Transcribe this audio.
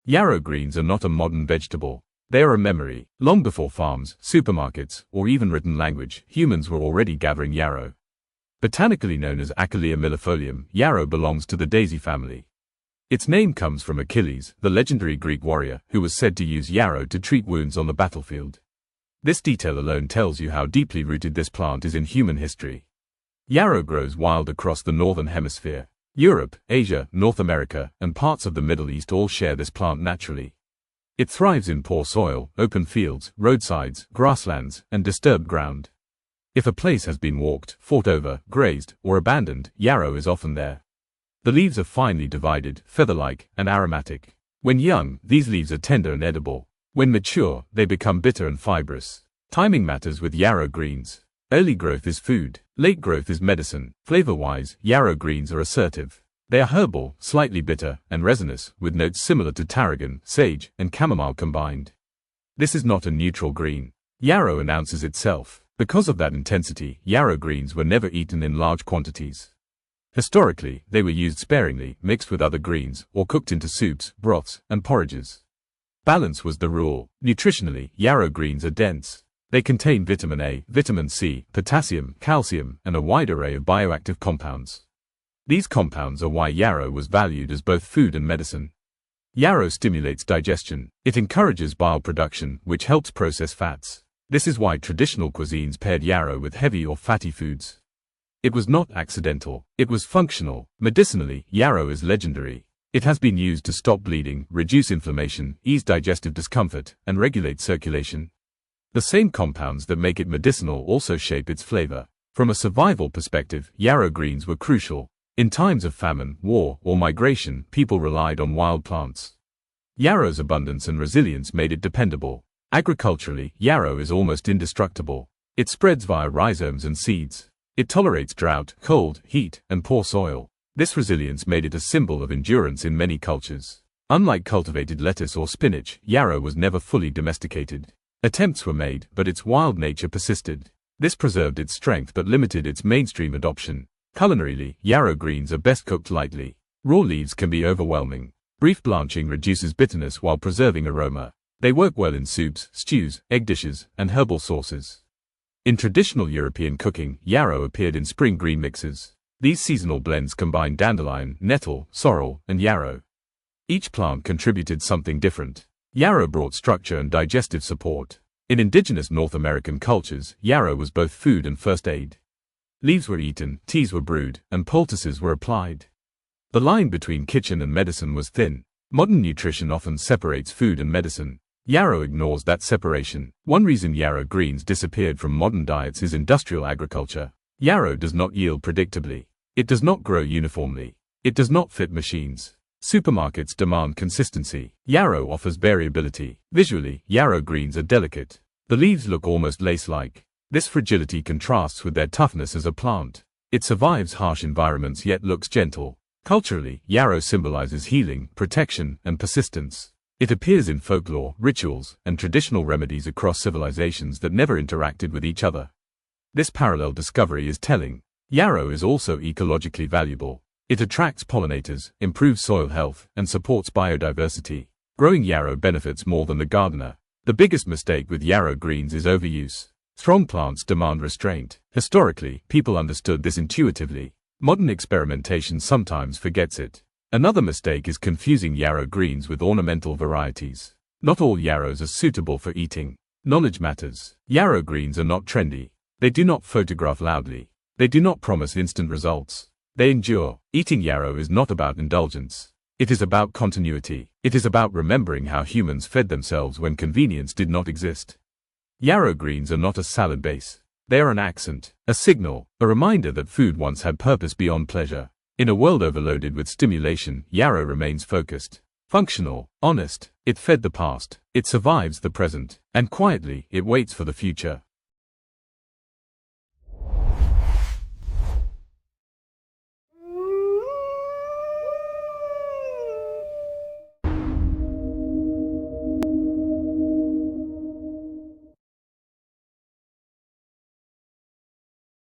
Yarrow greens are not a modern vegetable. They are a memory. Long before farms, supermarkets, or even written language, humans were already gathering yarrow. Botanically known as Achillea millefolium, yarrow belongs to the daisy family. Its name comes from Achilles, the legendary Greek warrior, who was said to use yarrow to treat wounds on the battlefield. This detail alone tells you how deeply rooted this plant is in human history. Yarrow grows wild across the northern hemisphere. Europe, Asia, North America, and parts of the Middle East all share this plant naturally. It thrives in poor soil, open fields, roadsides, grasslands, and disturbed ground. If a place has been walked, fought over, grazed, or abandoned, yarrow is often there. The leaves are finely divided, feather-like, and aromatic. When young, these leaves are tender and edible. When mature, they become bitter and fibrous. Timing matters with yarrow greens. Early growth is food. Late growth is medicine. Flavor-wise, yarrow greens are assertive. They are herbal, slightly bitter, and resinous, with notes similar to tarragon, sage, and chamomile combined. This is not a neutral green. Yarrow announces itself. Because of that intensity, yarrow greens were never eaten in large quantities. Historically, they were used sparingly, mixed with other greens, or cooked into soups, broths, and porridges. Balance was the rule. Nutritionally, yarrow greens are dense. They contain vitamin A, vitamin C, potassium, calcium, and a wide array of bioactive compounds. These compounds are why yarrow was valued as both food and medicine. Yarrow stimulates digestion. It encourages bile production, which helps process fats. This is why traditional cuisines paired yarrow with heavy or fatty foods. It was not accidental. It was functional. Medicinally, yarrow is legendary. It has been used to stop bleeding, reduce inflammation, ease digestive discomfort, and regulate circulation. The same compounds that make it medicinal also shape its flavor. From a survival perspective, yarrow greens were crucial. In times of famine, war, or migration, people relied on wild plants. Yarrow's abundance and resilience made it dependable. Agriculturally, yarrow is almost indestructible. It spreads via rhizomes and seeds. It tolerates drought, cold, heat, and poor soil. This resilience made it a symbol of endurance in many cultures. Unlike cultivated lettuce or spinach, yarrow was never fully domesticated. Attempts were made, but its wild nature persisted. This preserved its strength but limited its mainstream adoption. Culinarily, yarrow greens are best cooked lightly. Raw leaves can be overwhelming. Brief blanching reduces bitterness while preserving aroma. They work well in soups, stews, egg dishes, and herbal sauces. In traditional European cooking, yarrow appeared in spring green mixes. These seasonal blends combined dandelion, nettle, sorrel, and yarrow. Each plant contributed something different. Yarrow brought structure and digestive support. In indigenous North American cultures, yarrow was both food and first aid. Leaves were eaten, teas were brewed, and poultices were applied. The line between kitchen and medicine was thin. Modern nutrition often separates food and medicine. Yarrow ignores that separation. One reason yarrow greens disappeared from modern diets is industrial agriculture. Yarrow does not yield predictably. It does not grow uniformly. It does not fit machines. Supermarkets demand consistency. Yarrow offers variability. Visually, yarrow greens are delicate. The leaves look almost lace-like. This fragility contrasts with their toughness as a plant. It survives harsh environments yet looks gentle. Culturally, yarrow symbolizes healing, protection, and persistence. It appears in folklore, rituals, and traditional remedies across civilizations that never interacted with each other. This parallel discovery is telling. Yarrow is also ecologically valuable. It attracts pollinators, improves soil health, and supports biodiversity. Growing yarrow benefits more than the gardener. The biggest mistake with yarrow greens is overuse. Strong plants demand restraint. Historically, people understood this intuitively. Modern experimentation sometimes forgets it. Another mistake is confusing yarrow greens with ornamental varieties. Not all yarrows are suitable for eating. Knowledge matters. Yarrow greens are not trendy. They do not photograph loudly. They do not promise instant results. They endure. Eating yarrow is not about indulgence. It is about continuity. It is about remembering how humans fed themselves when convenience did not exist. Yarrow greens are not a salad base. They are an accent, a signal, a reminder that food once had purpose beyond pleasure. In a world overloaded with stimulation, yarrow remains focused, functional, honest. It fed the past, it survives the present, and quietly, it waits for the future.